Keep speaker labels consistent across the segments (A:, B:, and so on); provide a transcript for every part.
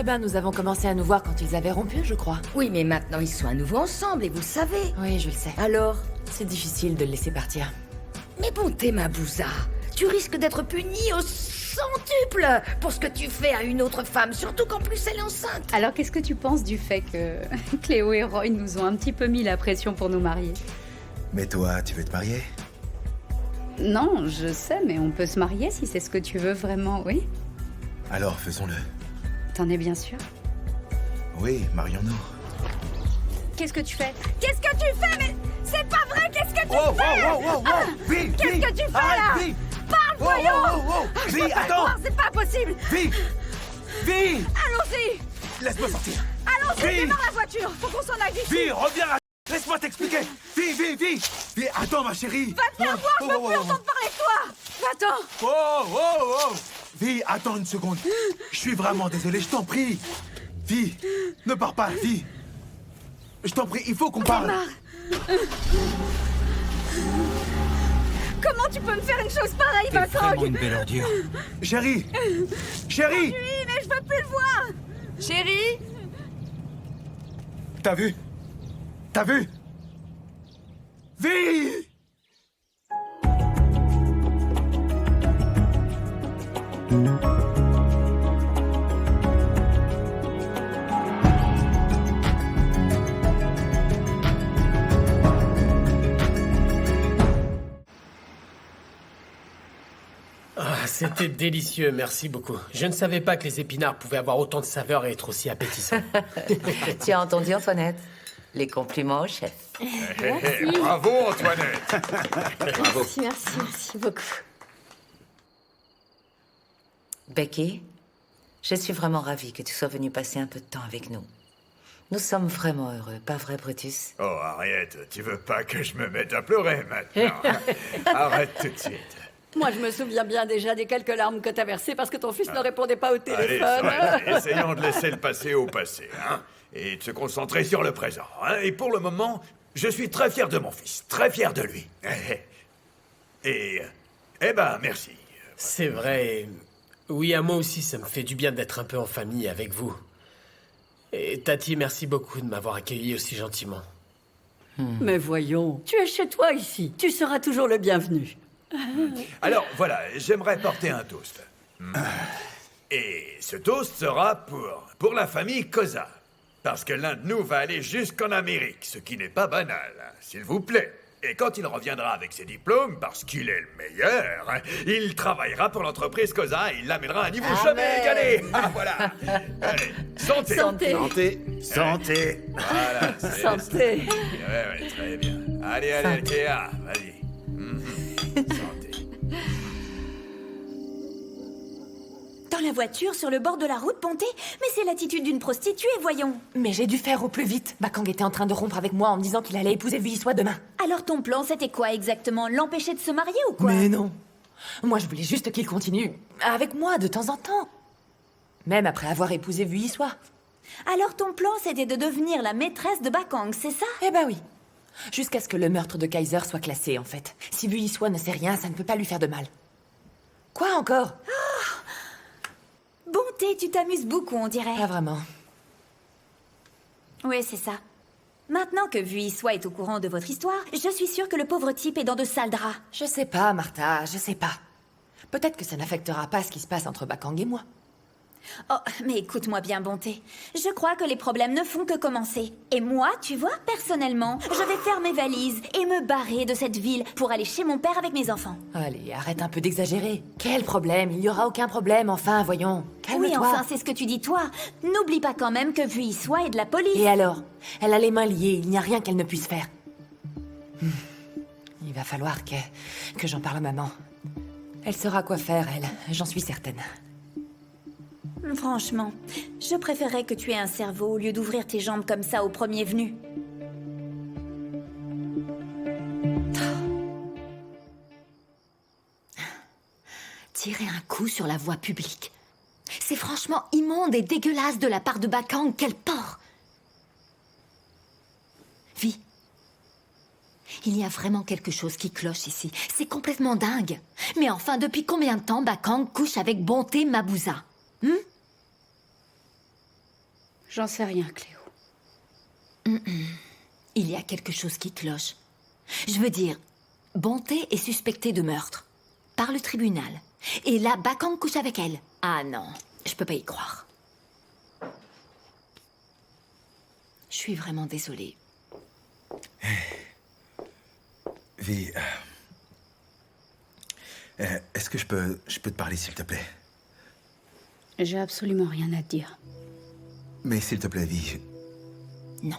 A: Eh ben, nous avons commencé à nous voir quand ils avaient rompu, je crois.
B: Oui, mais maintenant ils sont à nouveau ensemble et vous le savez.
A: Oui, je le sais.
B: Alors?
A: C'est difficile de le laisser partir.
B: Mais Bonté Mabouza, tu risques d'être punie au centuple pour ce que tu fais à une autre femme, surtout qu'en plus elle est enceinte.
C: Alors qu'est-ce que tu penses du fait que Cléo et Roy nous ont un petit peu mis la pression pour nous marier?
D: Mais toi, tu veux te marier?
C: Non, je sais, mais on peut se marier si c'est ce que tu veux vraiment, oui?
D: Alors faisons-le.
C: T'en es bien sûr?
D: Oui, marions-nous.
C: Qu'est-ce que tu fais?
B: Qu'est-ce que tu fais? Mais c'est pas vrai, qu'est-ce que tu
D: Oh,
B: fais?
D: wow, wow, wow, wow! Vi,
B: Qu'est-ce
D: Vi,
B: que tu fais
D: arrête,
B: là?
D: Vi!
B: Parle,
D: Wow,
B: voyons!
D: wow, wow, wow!
B: Je
D: Vi,
B: peux pas le
D: attends!
B: croire, c'est pas possible!
D: Vi! Vi!
B: Allons-y!
D: Laisse-moi sortir!
B: Allons-y,
D: Vi!
B: démarre la voiture! Faut qu'on s'en aille d'ici!
D: Vi, reviens à... Laisse-moi t'expliquer! Vi, Vi, Vi! Vi, attends, ma chérie!
B: Va te faire voir, je veux plus entendre parler de toi! Va-t'en!
D: Oh, oh, oh! Vi, attends une seconde. Je suis vraiment désolé, je t'en prie. Vi, ne pars pas, Vi. Je t'en prie, il faut qu'on parle.
B: Comment tu peux me faire une chose pareille,
E: T'es
B: Bacang?
E: vraiment une belle ordure.
D: Chérie! Chérie!
B: Oui, mais je veux plus le voir! Chérie?
D: T'as vu? T'as vu? Vi!
F: Ah, c'était délicieux, merci beaucoup. Je ne savais pas que les épinards pouvaient avoir autant de saveur et être aussi appétissants.
G: Tu as entendu, Antoinette? Les compliments au chef.
H: Bravo, Antoinette.
C: Merci beaucoup.
G: Becky, je suis vraiment ravie que tu sois venue passer un peu de temps avec nous. Nous sommes vraiment heureux, pas vrai, Brutus?
H: Oh, Ariette, tu veux pas que je me mette à pleurer maintenant? Arrête tout de suite.
I: Moi, je me souviens bien déjà des quelques larmes que t'as versées parce que ton fils ne répondait pas au
H: Allez,
I: téléphone.
H: Fred, essayons de laisser le passé au passé, hein, et de se concentrer sur le présent. Hein, et pour le moment, je suis très fier de mon fils, très fier de lui. Et, eh ben, merci.
F: C'est vrai. Oui, à moi aussi, ça me fait du bien d'être un peu en famille avec vous. Et Tati, merci beaucoup de m'avoir accueilli aussi gentiment.
I: Mais voyons, tu es chez toi ici. Tu seras toujours le bienvenu.
H: Alors, voilà, j'aimerais porter un toast. Et ce toast sera pour la famille Koza. Parce que l'un de nous va aller jusqu'en Amérique, ce qui n'est pas banal, hein, s'il vous plaît. Et quand il reviendra avec ses diplômes, parce qu'il est le meilleur, hein, il travaillera pour l'entreprise Koza et il l'amènera à un niveau jamais égalé. Ah, voilà. Allez, santé.
I: Santé.
D: Santé! Santé!
H: Voilà, c'est
I: Santé.
H: Ouais, très bien. Allez, Althea, vas-y. Santé.
B: Dans la voiture, sur le bord de la route, Bonté? Mais c'est l'attitude d'une prostituée, voyons.
A: Mais j'ai dû faire au plus vite. Bakang était en train de rompre avec moi en me disant qu'il allait épouser Vuisoi demain.
B: Alors ton plan, c'était quoi exactement? L'empêcher de se marier ou quoi?
A: Mais non. Moi, je voulais juste qu'il continue avec moi de temps en temps. Même après avoir épousé Vuisoi.
B: Alors ton plan, c'était de devenir la maîtresse de Bakang, c'est ça?
A: Eh ben oui. Jusqu'à ce que le meurtre de Kaiser soit classé, en fait. Si Vuisoi ne sait rien, ça ne peut pas lui faire de mal. Quoi encore?
B: Bonté, tu t'amuses beaucoup, on dirait.
A: Pas vraiment.
B: Oui, c'est ça. Maintenant que Vuisoi est au courant de votre histoire, je suis sûre que le pauvre type est dans de sales draps.
A: Je sais pas, Martha, je sais pas. Peut-être que ça n'affectera pas ce qui se passe entre Bakang et moi.
B: Oh, mais écoute-moi bien, Bonté. Je crois que les problèmes ne font que commencer. Et moi, tu vois, personnellement, je vais faire mes valises et me barrer de cette ville pour aller chez mon père avec mes enfants.
A: Allez, arrête un peu d'exagérer. Quel problème? Il n'y aura aucun problème, enfin, voyons. Calme-toi.
B: Oui, enfin, c'est ce que tu dis, toi. N'oublie pas quand même que Vuisoi est de la police.
A: Et alors? Elle a les mains liées, il n'y a rien qu'elle ne puisse faire. Il va falloir que j'en parle à maman. Elle saura quoi faire, elle, j'en suis certaine.
B: Franchement, je préférerais que tu aies un cerveau au lieu d'ouvrir tes jambes comme ça au premier venu.
J: Tirer un coup sur la voie publique. C'est franchement immonde et dégueulasse de la part de Bakang, quel porc! Vi, il y a vraiment quelque chose qui cloche ici. C'est complètement dingue. Mais enfin, depuis combien de temps Bakang couche avec Bonté Mabouza?
C: J'en sais rien, Cléo.
J: Il y a quelque chose qui cloche. Je veux dire, Bonté est suspectée de meurtre. Par le tribunal. Et là, Bakang couche avec elle. Ah non, je peux pas y croire. Je suis vraiment désolée.
D: Vi, est-ce que je peux te parler, s'il te plaît?
C: J'ai absolument rien à te dire.
D: Mais s'il te plaît, Vi.
J: Non.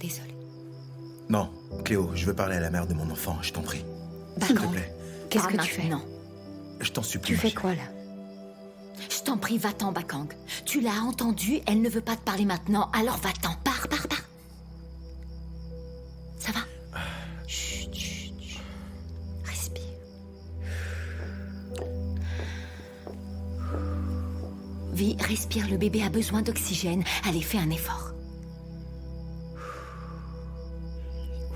J: Désolée.
D: Non, Cléo, je veux parler à la mère de mon enfant, je t'en prie. S'il te
J: Bakang.
D: plaît.
C: Qu'est-ce que tu fais?
J: Non.
D: Je t'en supplie.
C: Tu
D: ma
C: fais
D: chérie.
C: quoi, là?
J: Je t'en prie, va-t'en, Bakang. Tu l'as entendu, elle ne veut pas te parler maintenant, alors va-t'en. Pars. Ça va? Chut, chut, chut. Respire. Vi, respire, le bébé a besoin d'oxygène. Allez, fais un effort.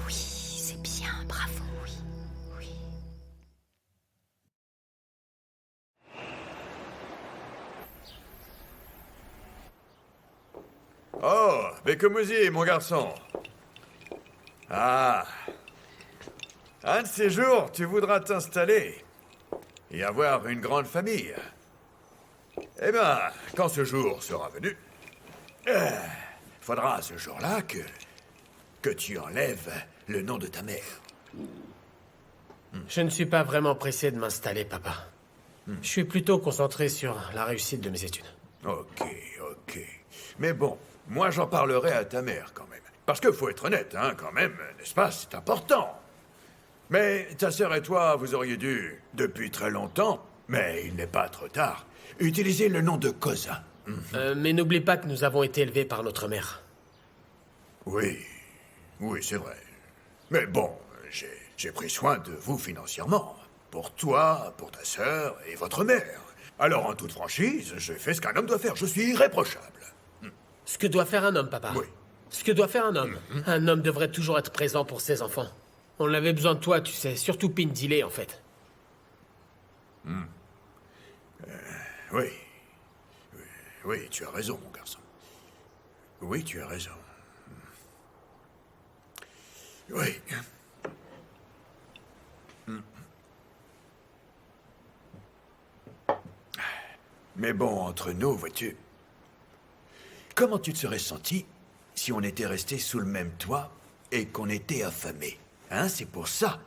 J: Oui, c'est bien, bravo, oui.
H: Oh, Bekomuzi, mon garçon. Ah. Un de ces jours, tu voudras t'installer et avoir une grande famille. Eh bien, quand ce jour sera venu, faudra à ce jour-là que tu enlèves le nom de ta mère.
F: Je ne suis pas vraiment pressé de m'installer, papa. Je suis plutôt concentré sur la réussite de mes études.
H: Ok. Mais bon, moi j'en parlerai à ta mère quand même. Parce que faut être honnête, hein, quand même, n'est-ce pas? C'est important. Mais ta sœur et toi, vous auriez dû, depuis très longtemps, mais il n'est pas trop tard, utiliser le nom de Koza.
F: Mais n'oublie pas que nous avons été élevés par notre mère.
H: Oui, c'est vrai. Mais bon, j'ai pris soin de vous financièrement. Pour toi, pour ta sœur et votre mère. Alors, en toute franchise, j'ai fait ce qu'un homme doit faire. Je suis irréprochable.
F: Ce que doit faire un homme, papa.
H: Oui.
F: Ce que doit faire un homme. Un homme devrait toujours être présent pour ses enfants. On avait besoin de toi, tu sais. Surtout Pindile, en fait.
H: Oui, tu as raison, mon garçon. Oui, tu as raison. Oui. Mais bon, entre nous, vois-tu, comment tu te serais senti si on était resté sous le même toit et qu'on était affamés? Hein, c'est pour ça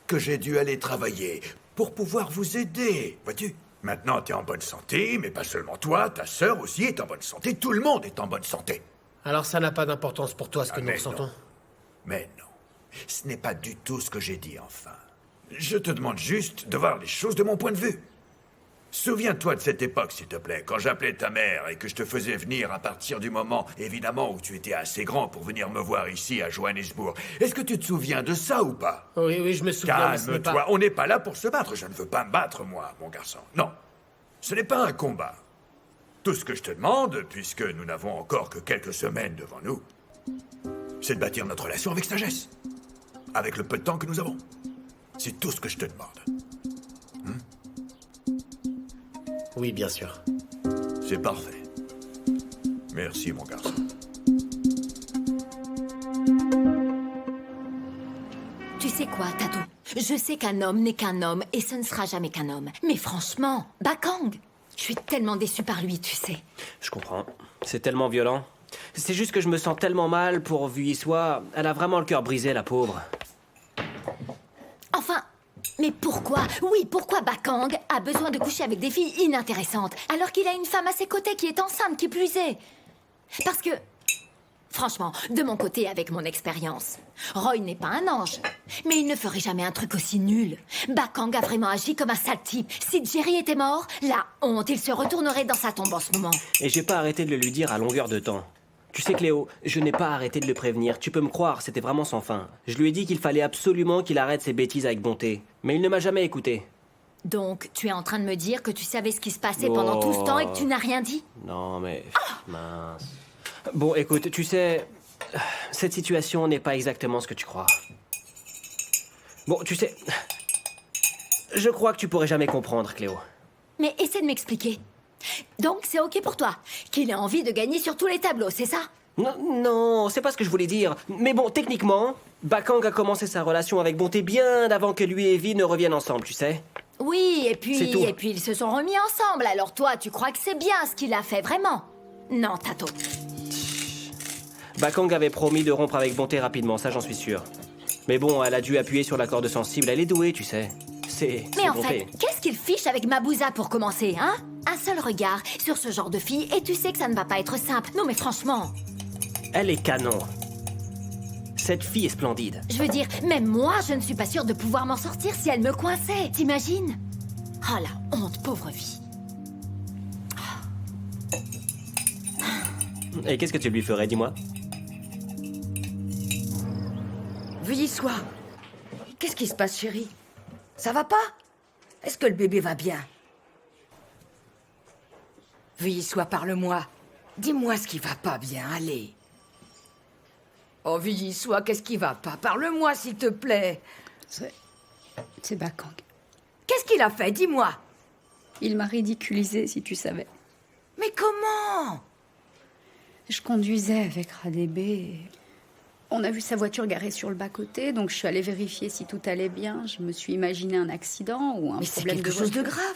H: que j'ai dû aller travailler, pour pouvoir vous aider, vois-tu. Maintenant, t'es en bonne santé, mais pas seulement toi, ta sœur aussi est en bonne santé, tout le monde est en bonne santé.
F: Alors ça n'a pas d'importance pour toi, ce que nous
H: mais
F: ressentons?
H: non. Mais non, ce n'est pas du tout ce que j'ai dit, enfin. Je te demande juste de voir les choses de mon point de vue. Souviens-toi de cette époque, s'il te plaît, quand j'appelais ta mère et que je te faisais venir à partir du moment, évidemment, où tu étais assez grand pour venir me voir ici à Johannesburg. Est-ce que tu te souviens de ça ou pas?
F: Oui, je me souviens. mais ce n'est
H: Calme-toi,
F: pas...
H: on n'est pas là pour se battre. Je ne veux pas me battre, moi, mon garçon. Non, ce n'est pas un combat. Tout ce que je te demande, puisque nous n'avons encore que quelques semaines devant nous, c'est de bâtir notre relation avec sagesse. Avec le peu de temps que nous avons. C'est tout ce que je te demande.
F: Oui, bien sûr.
H: C'est parfait. Merci, mon garçon.
J: Tu sais quoi, Tato? Je sais qu'un homme n'est qu'un homme et ce ne sera jamais qu'un homme. Mais franchement, Bakang, je suis tellement déçue par lui, tu sais.
E: Je comprends. C'est tellement violent. C'est juste que je me sens tellement mal pour Vu Yiswa. Elle a vraiment le cœur brisé, la pauvre.
J: Enfin, mais pourquoi? Oui, pourquoi Bakang a besoin de coucher avec des filles inintéressantes alors qu'il a une femme à ses côtés qui est enceinte, qui plus est? Parce que, franchement, de mon côté, avec mon expérience, Roy n'est pas un ange, mais il ne ferait jamais un truc aussi nul. Bakang a vraiment agi comme un sale type. Si Jerry était mort, la honte, il se retournerait dans sa tombe en ce moment.
E: Et j'ai pas arrêté de le lui dire à longueur de temps. Tu sais, Cléo, je n'ai pas arrêté de le prévenir. Tu peux me croire, c'était vraiment sans fin. Je lui ai dit qu'il fallait absolument qu'il arrête ses bêtises avec Bonté. Mais il ne m'a jamais écouté.
J: Donc, tu es en train de me dire que tu savais ce qui se passait pendant tout ce temps et que tu n'as rien dit?
E: Non, mais... mince. Bon, écoute, tu sais... Cette situation n'est pas exactement ce que tu crois. Bon, tu sais... Je crois que tu pourrais jamais comprendre, Cléo.
J: Mais essaie de m'expliquer. Donc c'est ok pour toi qu'il ait envie de gagner sur tous les tableaux, c'est ça?
E: Non, non, c'est pas ce que je voulais dire. Mais bon, techniquement, Bakang a commencé sa relation avec Bonté bien avant que lui et Vi ne reviennent ensemble, tu sais.
J: Oui,
E: C'est tout.
J: et puis ils se sont remis ensemble. Alors toi, tu crois que c'est bien ce qu'il a fait, vraiment? Non, Tato.
E: Bakang avait promis de rompre avec Bonté rapidement, ça j'en suis sûr. Mais bon, elle a dû appuyer sur la corde sensible, elle est douée, tu sais. C'est
J: Mais en
E: Bonté.
J: fait, qu'est-ce qu'il fiche avec Mabouza pour commencer, hein? Un seul regard sur ce genre de fille et tu sais que ça ne va pas être simple. Non mais franchement,
E: Elle est canon. Cette fille est splendide.
J: je veux dire, même moi, je ne suis pas sûre de pouvoir m'en sortir si elle me coinçait. T'imagines? Oh la honte, pauvre vie.
E: Et qu'est-ce que tu lui ferais, dis-moi?
I: Veuillez soi. Qu'est-ce qui se passe, chérie? Ça va pas? Est-ce que le bébé va bien? Veuillez soi, parle-moi. Dis-moi ce qui va pas bien, allez. Oh, veuillez soi, qu'est-ce qui va pas? Parle-moi, s'il te plaît.
C: C'est Bakang.
I: Qu'est-ce qu'il a fait? Dis-moi.
C: Il m'a ridiculisé, si tu savais.
I: Mais comment?
C: Je conduisais avec Radébé et on a vu sa voiture garée sur le bas-côté, donc je suis allée vérifier si tout allait bien. Je me suis imaginé un accident ou un
I: Mais c'est
C: problème
I: quelque chose de
C: voiture.
I: grave.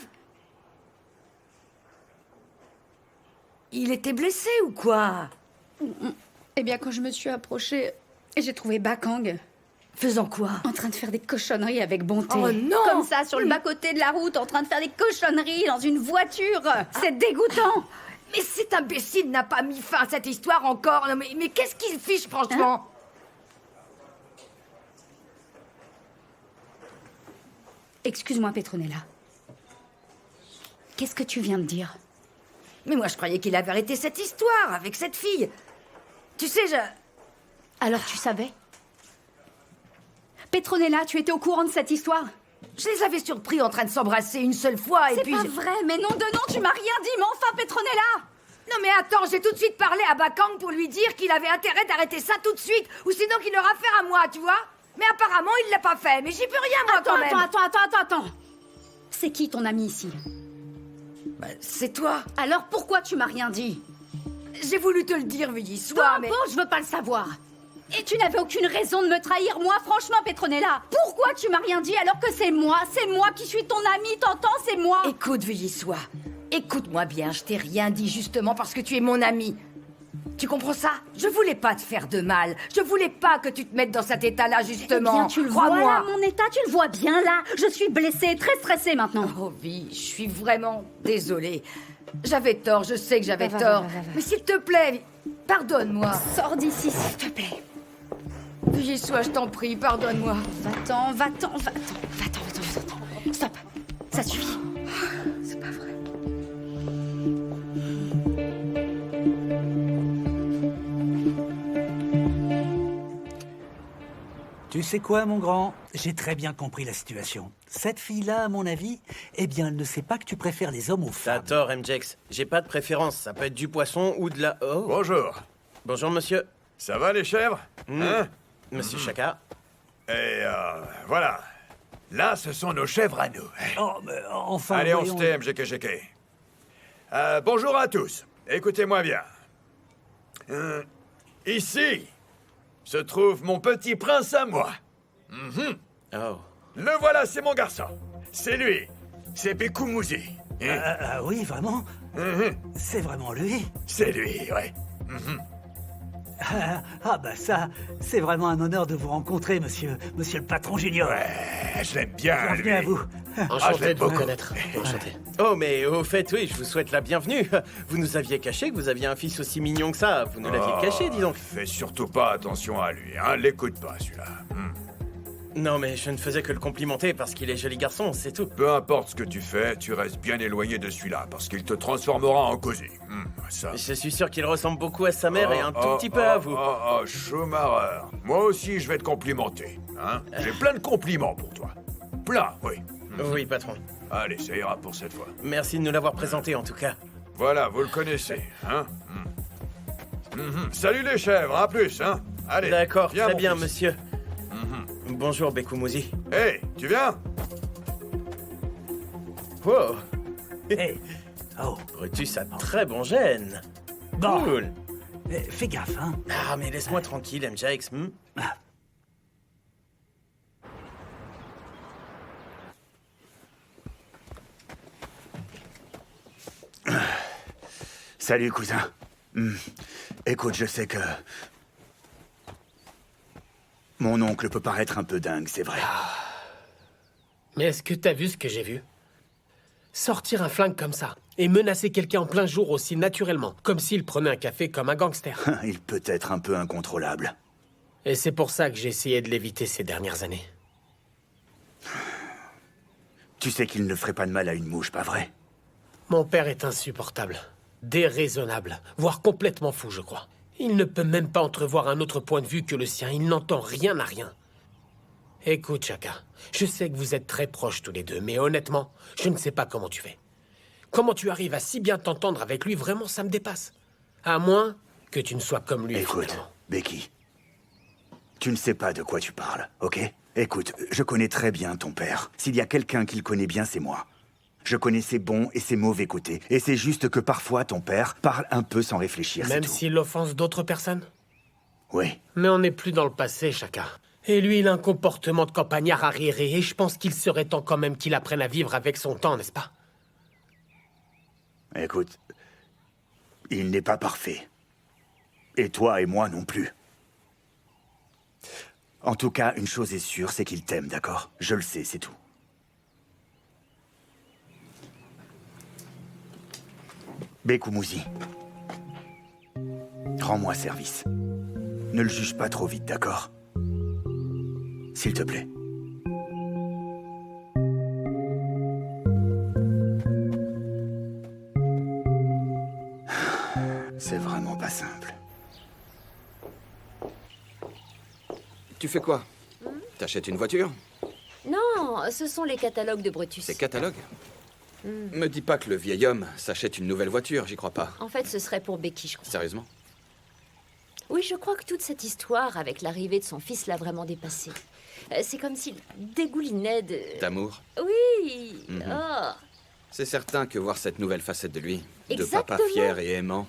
I: Il était blessé ou quoi?
C: Eh bien, quand je me suis approchée, j'ai trouvé Bakang
I: Faisant quoi?
C: en train de faire des cochonneries avec Bonté.
I: Oh non!
C: Comme ça, sur le bas-côté de la route, en train de faire des cochonneries dans une voiture. C'est dégoûtant.
I: Mais cet imbécile n'a pas mis fin à cette histoire encore. Non, mais qu'est-ce qu'il fiche, franchement?
C: Excuse-moi, Petronella. Qu'est-ce que tu viens de dire?
I: Mais moi, je croyais qu'il avait arrêté cette histoire avec cette fille. Tu sais,
C: Alors tu savais? Petronella, tu étais au courant de cette histoire?
I: je les avais surpris en train de s'embrasser une seule fois et
C: C'est
I: puis...
C: pas vrai, mais non de non, tu m'as rien dit, mais enfin, Petronella!
I: Non mais attends, j'ai tout de suite parlé à Bakang pour lui dire qu'il avait intérêt d'arrêter ça tout de suite, ou sinon qu'il aura affaire à moi, tu vois? Mais apparemment, il l'a pas fait, mais j'y peux rien, moi, quand même.
C: Attends. C'est qui ton ami ici?
I: Bah, c'est toi.
C: Alors pourquoi tu m'as rien dit?
I: J'ai voulu te le dire, veuillez
C: Peu
I: soit, mais...
C: importe, je veux pas le savoir. Et tu n'avais aucune raison de me trahir, moi, franchement, Petronella. Pourquoi tu m'as rien dit alors que c'est moi qui suis ton ami, t'entends, c'est moi.
I: Écoute, veuillez soit. Écoute-moi bien, je t'ai rien dit justement parce que tu es mon ami. Tu comprends ça? Je voulais pas te faire de mal. Je voulais pas que tu te mettes dans cet état-là, justement.
C: Eh bien, tu le vois
I: Crois-moi.
C: là, mon état, tu le vois bien là. Je suis blessée, très stressée maintenant.
I: Oh, Vi, je suis vraiment désolée. J'avais tort, je sais que j'avais
C: Va,
I: tort.
C: va.
I: Mais s'il te plaît, Vi, pardonne-moi.
C: Sors d'ici, s'il te plaît.
I: Veuillez soit, je t'en prie, pardonne-moi.
C: Va-t'en. Stop, ça suffit. C'est pas vrai.
K: Tu sais quoi, mon grand? J'ai très bien compris la situation. Cette fille-là, à mon avis, eh bien, elle ne sait pas que tu préfères les hommes aux
L: T'as
K: femmes.
L: tort, MJX. J'ai pas de préférence. Ça peut être du poisson ou de la... Oh.
H: Bonjour.
L: Bonjour, monsieur.
H: Ça va, les chèvres? Hein?
L: Monsieur Chaka.
H: Et voilà. Là, ce sont nos chèvres à nous.
K: Oh, mais enfin,
H: Allez, on
K: voyons.
H: se tait, MGKGK. Bonjour à tous. Écoutez-moi bien. Ici se trouve mon petit prince à moi.
L: Oh.
H: Le voilà, c'est mon garçon. C'est lui. C'est Bekoumouzi.
K: Oui, vraiment? C'est vraiment lui?
H: C'est lui, ouais.
K: Bah ça, c'est vraiment un honneur de vous rencontrer, monsieur le patron junior.
H: Ouais, je l'aime bien,
K: Bienvenue
H: lui.
K: à vous.
H: je
L: Enchanté
H: l'aime
L: de vous
H: beaucoup.
L: connaître. Enchanté. Oh, mais au fait, oui, je vous souhaite la bienvenue. Vous nous aviez caché que vous aviez un fils aussi mignon que ça. Vous nous l'aviez caché, dis donc.
H: Fais surtout pas attention à lui, hein. L'écoute pas, celui-là.
L: Non, mais je ne faisais que le complimenter parce qu'il est joli garçon, c'est tout.
H: Peu importe ce que tu fais, tu restes bien éloigné de celui-là, parce qu'il te transformera en cosy. Ça.
L: Je suis sûr qu'il ressemble beaucoup à sa mère et un tout petit peu à vous.
H: Schumacher. Moi aussi, je vais te complimenter. Hein. J'ai plein de compliments pour toi. Plein, oui.
L: Oui, patron.
H: Allez, ça ira pour cette fois.
L: Merci de nous l'avoir présenté, en tout cas.
H: Voilà, vous le connaissez, hein. Salut les chèvres, à plus, hein. Allez.
L: D'accord,
H: viens,
L: très
H: mon
L: bien,
H: fils.
L: monsieur. Bonjour, Bekoumouzi.
H: Hey, tu viens?
L: Oh.
K: Hey, Oh.
L: Brutus a très bon gène.
K: Bon.
L: Cool.
K: Fais gaffe, hein.
L: Ah, mais laisse-moi tranquille, MJX.
M: Salut, cousin. Écoute, je sais que... Mon oncle peut paraître un peu dingue, c'est vrai.
F: Mais est-ce que t'as vu ce que j'ai vu? Sortir un flingue comme ça et menacer quelqu'un en plein jour aussi naturellement, comme s'il prenait un café comme un gangster.
M: Il peut être un peu incontrôlable.
F: Et c'est pour ça que j'ai essayé de l'éviter ces dernières années.
M: Tu sais qu'il ne ferait pas de mal à une mouche, pas vrai?
F: Mon père est insupportable, déraisonnable, voire complètement fou, je crois. Il ne peut même pas entrevoir un autre point de vue que le sien, il n'entend rien à rien. Écoute, Chaka, je sais que vous êtes très proches tous les deux, mais honnêtement, je ne sais pas comment tu fais. Comment tu arrives à si bien t'entendre avec lui, vraiment, ça me dépasse. À moins que tu ne sois comme lui,
M: Écoute,
F: finalement.
M: Becky, tu ne sais pas de quoi tu parles, ok? Écoute, je connais très bien ton père. S'il y a quelqu'un qui le connaît bien, c'est moi. Je connais ses bons et ses mauvais côtés. Et c'est juste que parfois, ton père parle un peu sans réfléchir, c'est
F: Même
M: tout.
F: s'il offense d'autres personnes?
M: Oui.
F: Mais on n'est plus dans le passé, Chaka. Et lui, il a un comportement de campagnard arriéré, et je pense qu'il serait temps quand même qu'il apprenne à vivre avec son temps, n'est-ce pas?
M: Écoute, il n'est pas parfait. Et toi et moi non plus. En tout cas, une chose est sûre, c'est qu'il t'aime, d'accord? Je le sais, c'est tout. Bekoumouzi, rends-moi service. Ne le juge pas trop vite, d'accord? S'il te plaît. C'est vraiment pas simple.
N: Tu fais quoi? T'achètes une voiture?
J: Non, ce sont les catalogues de Brutus.
N: Des catalogues? Me dis pas que le vieil homme s'achète une nouvelle voiture, j'y crois pas.
J: En fait, ce serait pour Becky, je crois.
N: Sérieusement?
J: Oui, je crois que toute cette histoire avec l'arrivée de son fils l'a vraiment dépassé. C'est comme s'il dégoulinait de...
N: D'amour?
J: Oui.
N: Mhm.
J: Oh.
N: C'est certain que voir cette nouvelle facette de lui, de
J: Exactement.
N: papa fier et aimant,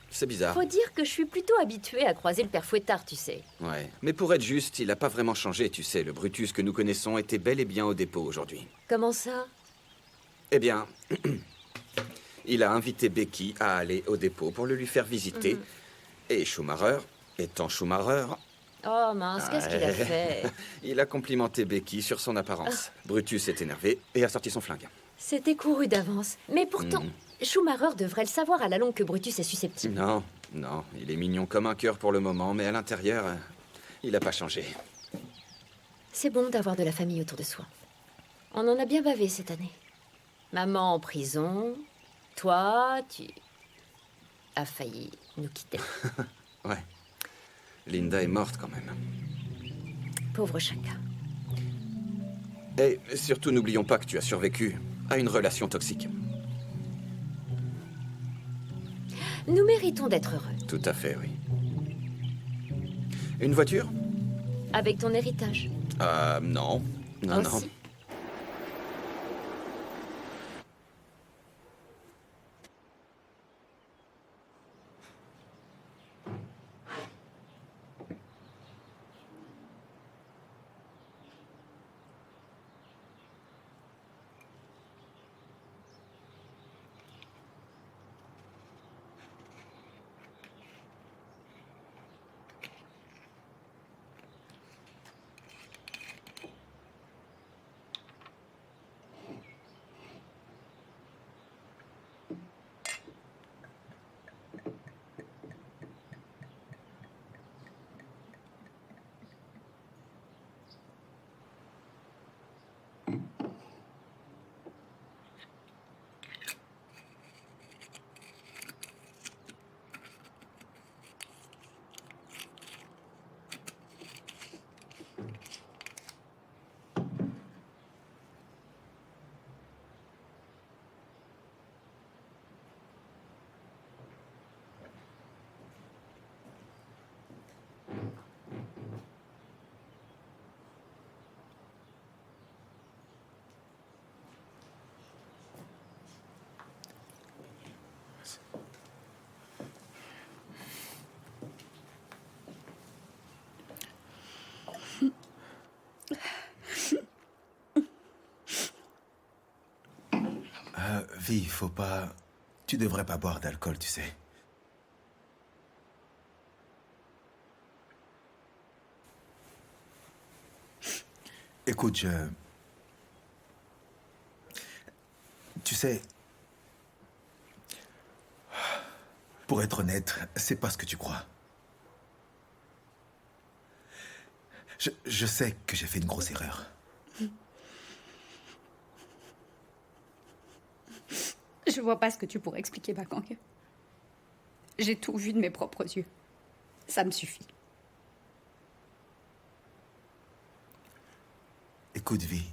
N: c'est bizarre.
J: Faut dire que je suis plutôt habituée à croiser le père Fouettard, tu sais.
N: Ouais, mais pour être juste, il a pas vraiment changé, tu sais. Le Brutus que nous connaissons était bel et bien au dépôt aujourd'hui.
J: Comment ça?
N: Eh bien, il a invité Becky à aller au dépôt pour le lui faire visiter. Et Schumacher, étant Schumacher...
J: Oh mince, qu'est-ce qu'il a fait?
N: Il a complimenté Becky sur son apparence. Brutus est énervé et a sorti son flingue.
J: C'était couru d'avance. Mais pourtant, Schumacher devrait le savoir à la longue que Brutus est susceptible.
N: Non, non, il est mignon comme un cœur pour le moment, mais à l'intérieur, il n'a pas changé.
J: C'est bon d'avoir de la famille autour de soi. On en a bien bavé cette année. Maman en prison, toi, tu as failli nous quitter.
N: Ouais. Linda est morte quand même.
J: Pauvre Chaka.
N: Et surtout, n'oublions pas que tu as survécu à une relation toxique.
J: Nous méritons d'être heureux.
N: Tout à fait, oui. Une voiture?
J: Avec ton héritage.
N: Non. Non, non.
J: Aussi.
D: Vi, faut pas... Tu devrais pas boire d'alcool, tu sais. Écoute, tu sais... Pour être honnête, c'est pas ce que tu crois. Je sais que j'ai fait une grosse erreur.
C: Je vois pas ce que tu pourrais expliquer, Bakang. J'ai tout vu de mes propres yeux. Ça me suffit.
D: Écoute, Vi.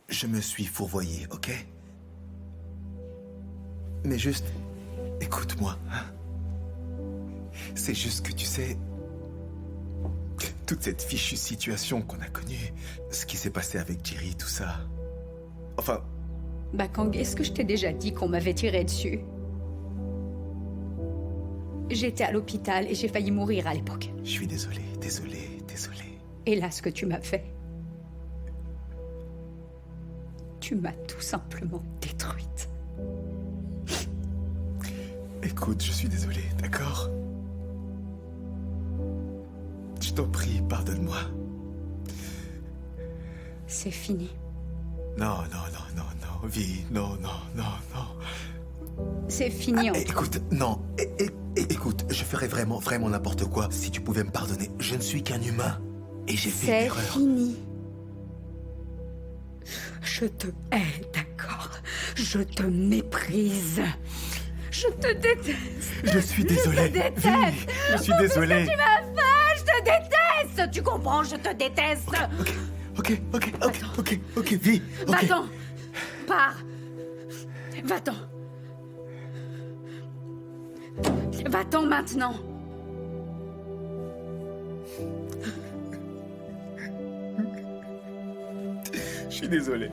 D: Je me suis fourvoyé, ok? Mais juste... Écoute-moi, hein? C'est juste que tu sais... Toute cette fichue situation qu'on a connue, ce qui s'est passé avec Jerry, tout ça... Enfin...
C: Bakang, est-ce que je t'ai déjà dit qu'on m'avait tiré dessus? J'étais à l'hôpital et j'ai failli mourir à l'époque.
D: Je suis désolé.
C: Et là, ce que tu m'as fait... Tu m'as tout simplement détruite.
D: Écoute, je suis désolé, d'accord? Je t'en prie, pardonne-moi.
C: C'est fini.
D: Non, Vi, non.
C: C'est fini, Antoine.
D: Écoute, non. Écoute, je ferais vraiment n'importe quoi si tu pouvais me pardonner. Je ne suis qu'un humain. Et j'ai fait une erreur.
C: C'est fini. Je te hais, d'accord? Je te méprise. Je te déteste.
D: Je suis désolé.
C: Je te déteste.
D: Vi, je suis désolé.
C: Pour tout ce que tu m'as fait, je te déteste. Tu comprends? Je te déteste.
D: Ok, Vi.
C: Va-t'en. Pars. Va-t'en. Va-t'en maintenant.
D: Je suis désolé.